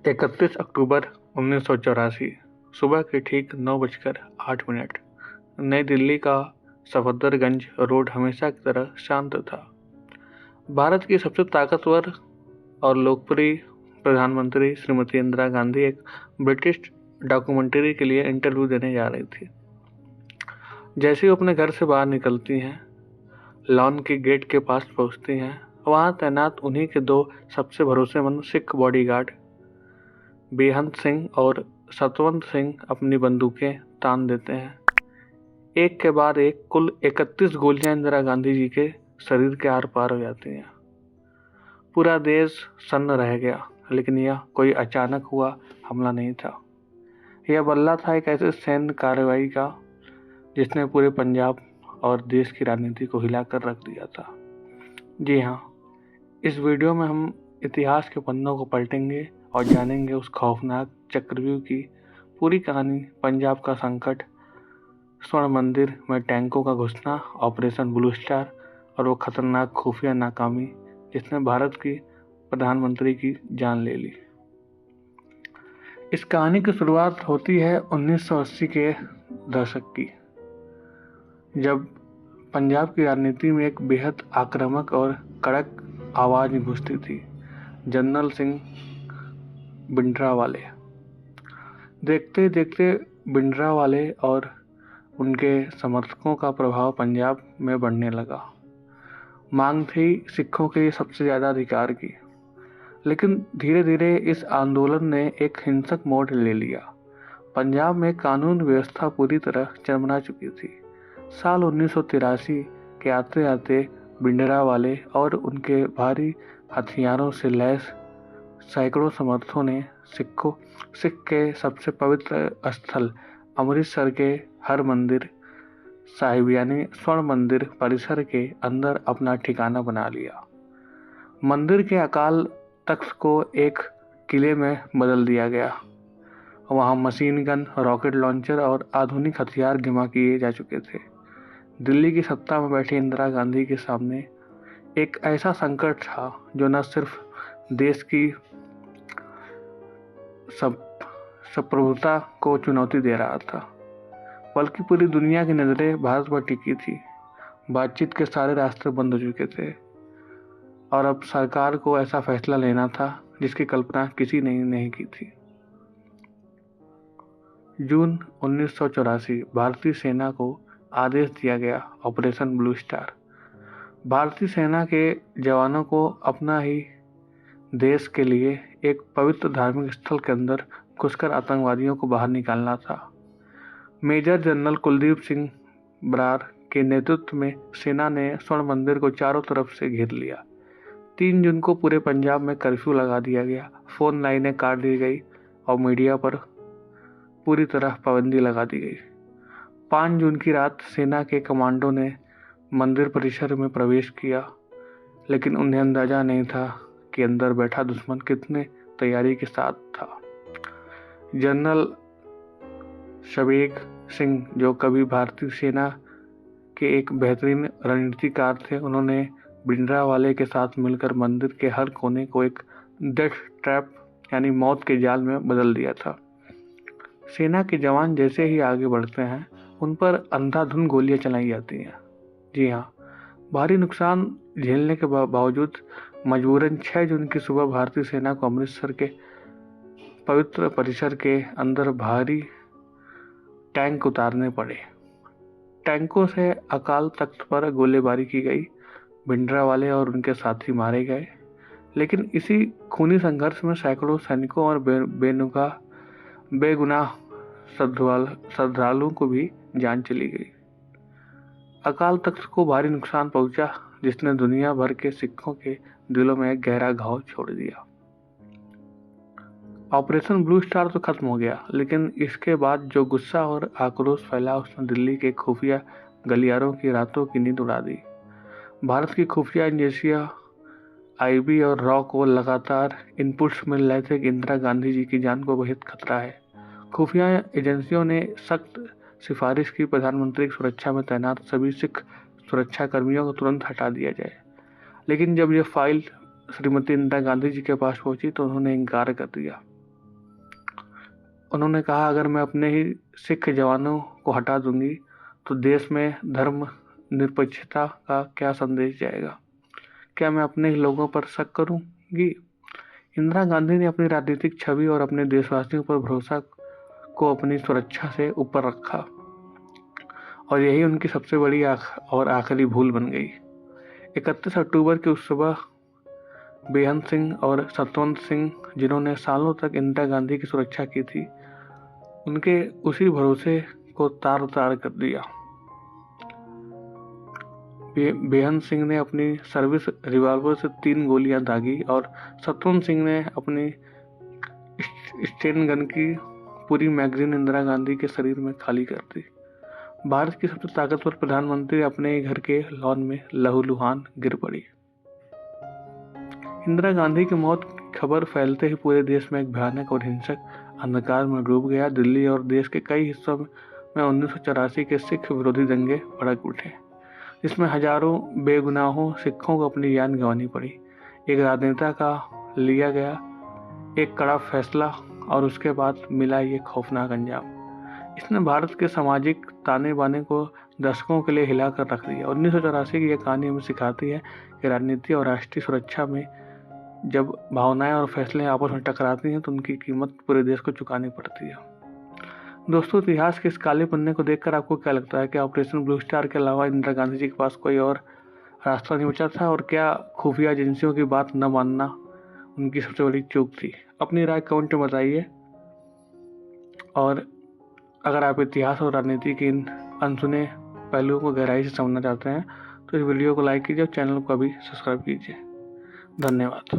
31 अक्टूबर 1984 सुबह के ठीक 9:08। नई दिल्ली का सफदरगंज रोड हमेशा की तरह शांत था। भारत की सबसे ताकतवर और लोकप्रिय प्रधानमंत्री श्रीमती इंदिरा गांधी एक ब्रिटिश डॉक्यूमेंट्री के लिए इंटरव्यू देने जा रही थी। जैसे ही अपने घर से बाहर निकलती हैं, लॉन के गेट के पास पहुंचती हैं, वहां तैनात उन्हीं के दो सबसे भरोसेमंद सिख बॉडीगार्ड बेहंत सिंह और सतवंत सिंह अपनी बंदूकें तान देते हैं। एक के बाद एक कुल 31 गोलियां इंदिरा गांधी जी के शरीर के आर पार हो जाती हैं। पूरा देश सन्न रह गया, लेकिन यह कोई अचानक हुआ हमला नहीं था। यह बदला था एक ऐसे सैन्य कार्रवाई का जिसने पूरे पंजाब और देश की राजनीति को हिलाकर रख दिया था। जी हाँ, इस वीडियो में हम इतिहास के पन्नों को पलटेंगे और जानेंगे उस खौफनाक चक्रव्यूह की पूरी कहानी। पंजाब का संकट, स्वर्ण मंदिर में टैंकों का घुसना, ऑपरेशन ब्लू स्टार और वो खतरनाक खुफिया नाकामी जिसने भारत की प्रधानमंत्री की जान ले ली। इस कहानी की शुरुआत होती है 1980 के दशक की, जब पंजाब की राजनीति में एक बेहद आक्रामक और कड़क आवाज गूंजती थी, जनरल सिंह भिंडरावाले। देखते देखते भिंडरावाले और उनके समर्थकों का प्रभाव पंजाब में बढ़ने लगा। मांग थी सिखों के लिए सबसे ज़्यादा अधिकार की, लेकिन धीरे धीरे इस आंदोलन ने एक हिंसक मोड़ ले लिया। पंजाब में कानून व्यवस्था पूरी तरह चरमरा चुकी थी। साल 1983 के आते आते भिंडरावाले और उनके भारी हथियारों से लैस सैकड़ों समर्थकों ने सिख के सबसे पवित्र स्थल अमृतसर के हर मंदिर साहिब यानी स्वर्ण मंदिर परिसर के अंदर अपना ठिकाना बना लिया। मंदिर के अकाल तख्त को एक किले में बदल दिया गया। वहां मशीन गन, रॉकेट लॉन्चर और आधुनिक हथियार जमा किए जा चुके थे। दिल्ली की सत्ता में बैठी इंदिरा गांधी के सामने एक ऐसा संकट था जो न सिर्फ देश की संप्रभुता को चुनौती दे रहा था, बल्कि पूरी दुनिया की नज़रें भारत पर टिकी थी। बातचीत के सारे रास्ते बंद हो चुके थे और अब सरकार को ऐसा फैसला लेना था जिसकी कल्पना किसी ने नहीं की थी। जून 1984 भारतीय सेना को आदेश दिया गया, ऑपरेशन ब्लू स्टार। भारतीय सेना के जवानों को अपना ही देश के लिए एक पवित्र धार्मिक स्थल के अंदर घुसकर आतंकवादियों को बाहर निकालना था। मेजर जनरल कुलदीप सिंह बरार के नेतृत्व में सेना ने स्वर्ण मंदिर को चारों तरफ से घेर लिया। 3 जून को पूरे पंजाब में कर्फ्यू लगा दिया गया, फोन लाइनें काट दी गई और मीडिया पर पूरी तरह पाबंदी लगा दी गई। 5 जून की रात सेना के कमांडो ने मंदिर परिसर में प्रवेश किया, लेकिन उन्हें अंदाजा नहीं था कि अंदर बैठा दुश्मन कितने तैयारी के साथ था। जनरल शबेग सिंह, जो कभी भारतीय सेना के एक बेहतरीन रणनीतिकार थे, उन्होंने भिंडरावाले के साथ मिलकर मंदिर के हर कोने को एक डेथ ट्रैप यानी मौत के जाल में बदल दिया था। सेना के जवान जैसे ही आगे बढ़ते हैं, उन पर अंधाधुंध गोलियां चलाई जाती हैं। जी हाँ, भारी नुकसान झेलने के बावजूद मजबूरन 6 जून की सुबह भारतीय सेना को अमृतसर के पवित्र परिसर के अंदर भारी टैंक उतारने पड़े। टैंकों से अकाल तख्त पर गोलीबारी की गई, भिंडरावाले और उनके साथी मारे गए, लेकिन इसी खूनी संघर्ष में सैकड़ों सैनिकों और बेगुनाह श्रद्धालुओं को भी जान चली गई। अकाल तख्त को भारी नुकसान पहुंचा, जिसने दुनिया भर के सिखों के दिलों में एक गहरा घाव छोड़ दिया। ऑपरेशन ब्लू स्टार तो खत्म हो गया, लेकिन इसके बाद जो गुस्सा और आक्रोश फैला उसने दिल्ली के खुफिया गलियारों की रातों की नींद उड़ा दी। भारत की खुफिया एजेंसियां आईबी और रॉ को लगातार इनपुट्स मिल रहे थे कि इंदिरा गांधी जी की जान को बेहद खतरा है। खुफिया एजेंसियों ने सख्त सिफारिश की प्रधानमंत्री की सुरक्षा में तैनात सभी सिख सुरक्षा कर्मियों को तुरंत हटा दिया जाए, लेकिन जब यह फाइल श्रीमती इंदिरा गांधी जी के पास पहुंची तो उन्होंने इनकार कर दिया। उन्होंने कहा, अगर मैं अपने ही सिख जवानों को हटा दूंगी तो देश में धर्म निरपेक्षता का क्या संदेश जाएगा? क्या मैं अपने ही लोगों पर शक करूंगी? इंदिरा गांधी ने अपनी राजनीतिक छवि और अपने देशवासियों पर भरोसा को अपनी सुरक्षा से ऊपर रखा और यही उनकी सबसे बड़ी और आखिरी भूल बन गई। 31 अक्टूबर की उस सुबह बेहन सिंह और सतवंत सिंह, जिन्होंने सालों तक इंदिरा गांधी की सुरक्षा की थी, उनके उसी भरोसे को तार तार कर दिया। बेहन सिंह ने अपनी सर्विस रिवॉल्वर से 3 गोलियां दागी और सतवंत सिंह ने अपनी स्टेन गन की पूरी मैगजीन इंदिरा गांधी के शरीर में खाली कर दी। भारत की सबसे ताकतवर प्रधानमंत्री अपने घर के लॉन में लहूलुहान गिर पड़ी। इंदिरा गांधी की मौत की खबर फैलते ही पूरे देश में एक भयानक और हिंसक अंधकार में डूब गया। दिल्ली और देश के कई हिस्सों में 1984 के सिख विरोधी दंगे भड़क उठे, जिसमें हजारों बेगुनाहों सिखों को अपनी जान गंवानी पड़ी। एक राजनेता का लिया गया एक कड़ा फैसला और उसके बाद मिला ये खौफनाक अंजाम। इसने भारत के सामाजिक ताने बाने को दशकों के लिए हिलाकर रख दिया। 1984 की यह कहानी हमें सिखाती है कि राजनीति और राष्ट्रीय सुरक्षा में जब भावनाएं और फैसले आपस में टकराती हैं तो उनकी कीमत पूरे देश को चुकानी पड़ती है। दोस्तों, इतिहास के इस काले पन्ने को देखकर आपको क्या लगता है कि ऑपरेशन ब्लू स्टार के अलावा इंदिरा गांधी जी के पास कोई और रास्ता नहीं बचा था, और क्या खुफिया एजेंसियों की बात न मानना उनकी सबसे बड़ी चूक थी? अपनी राय कमेंट में बताइए। और अगर आप इतिहास और राजनीति के इन अनसुने पहलुओं को गहराई से समझना चाहते हैं तो इस वीडियो को लाइक कीजिए और चैनल को अभी सब्सक्राइब कीजिए। धन्यवाद।